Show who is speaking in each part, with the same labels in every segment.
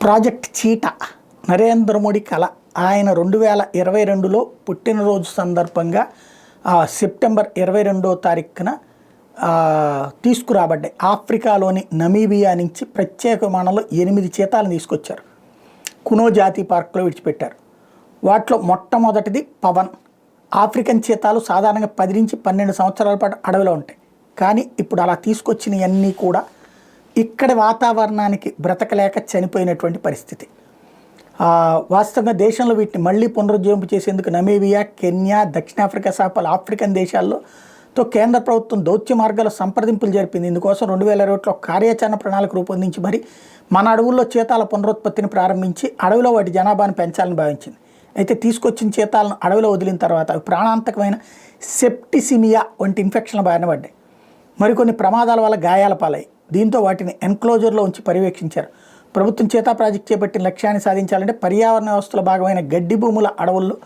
Speaker 1: Project చీట Narendra Modi కళ. ఆయన 2022లో పుట్టినరోజు సందర్భంగా సెప్టెంబర్ 22వ తారీఖున తీసుకురాబడ్డాయి. ఆఫ్రికాలోని నమీబియా నుంచి ప్రత్యేక విమానంలో 8 చీతాలను తీసుకొచ్చారు. కునో జాతీయ పార్కులో విడిచిపెట్టారు. వాటిలో మొట్టమొదటిది పవన్. ఆఫ్రికన్ చీతాలు సాధారణంగా 10 నుంచి 12 సంవత్సరాల పాటు అడవిలో ఉంటాయి. కానీ ఇప్పుడు అలా తీసుకొచ్చినవన్నీ కూడా ఇక్కడి వాతావరణానికి బ్రతకలేక చనిపోయినటువంటి పరిస్థితి. వాస్తవంగా దేశంలో వీటిని మళ్ళీ పునరుజ్జీవింపు చేసేందుకు నమీబియా, కెన్యా, దక్షిణాఫ్రికా సహా పలు ఆఫ్రికన్ దేశాలతో కేంద్ర ప్రభుత్వం దౌత్య మార్గాల సంప్రదింపులు జరిపింది. ఇందుకోసం 2021లో కార్యాచరణ ప్రణాళిక రూపొందించి మరి మన అడవుల్లో చీతాల పునరుత్పత్తిని ప్రారంభించి అడవిలో వాటి జనాభాను పెంచాలని భావించింది. అయితే తీసుకొచ్చిన చీతాలను అడవిలో వదిలిన తర్వాత అవి ప్రాణాంతకమైన సెప్టిసిమియా వంటి ఇన్ఫెక్షన్ల బారిన పడ్డాయి. మరికొన్ని ప్రమాదాల వల్ల గాయాల పాలయ్యాయి. దీంతో వాటిని ఎన్క్లోజర్లో ఉంచి పర్యవేక్షించారు. ప్రభుత్వం చీతా ప్రాజెక్ట్ చేపట్టిన లక్ష్యాన్ని సాధించాలంటే పర్యావరణ వ్యవస్థలో భాగమైన గడ్డి భూముల అడవుల్లో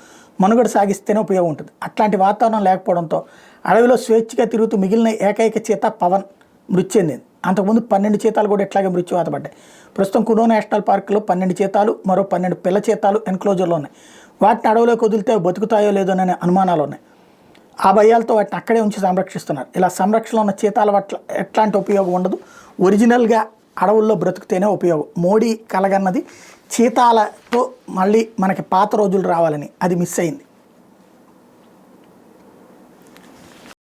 Speaker 1: మనుగడ సాగిస్తేనే ఉపయోగం ఉంటుంది. అట్లాంటి వాతావరణం లేకపోవడంతో అడవిలో స్వేచ్ఛగా తిరుగుతూ మిగిలిన ఏకైక చీత పవన్ మృతి చెందింది. అంతకుముందు 12 చీతాలు కూడా ఇట్లాగే మృత్యువాత పడ్డాయి. ప్రస్తుతం కునో నేషనల్ పార్కులో 12 చీతాలు, మరో 12 పిల్ల చీతాలు ఎన్క్లోజర్లో ఉన్నాయి. వాటిని అడవిలోకి వదిలితే బతుకుతాయో లేదోననే అనుమానాలు ఉన్నాయి. ఆ భయాలతో వాటిని అక్కడే ఉంచి సంరక్షిస్తున్నారు. ఇలా సంరక్షణలో ఉన్న చీతాల పట్ల ఎట్లాంటి ఉపయోగం ఉండదు. ఒరిజినల్గా అడవుల్లో బ్రతుకుతేనే ఉపయోగం. మోడీ కలగన్నది చీతాలతో మళ్ళీ మనకి పాత రోజులు రావాలని, అది మిస్ అయింది.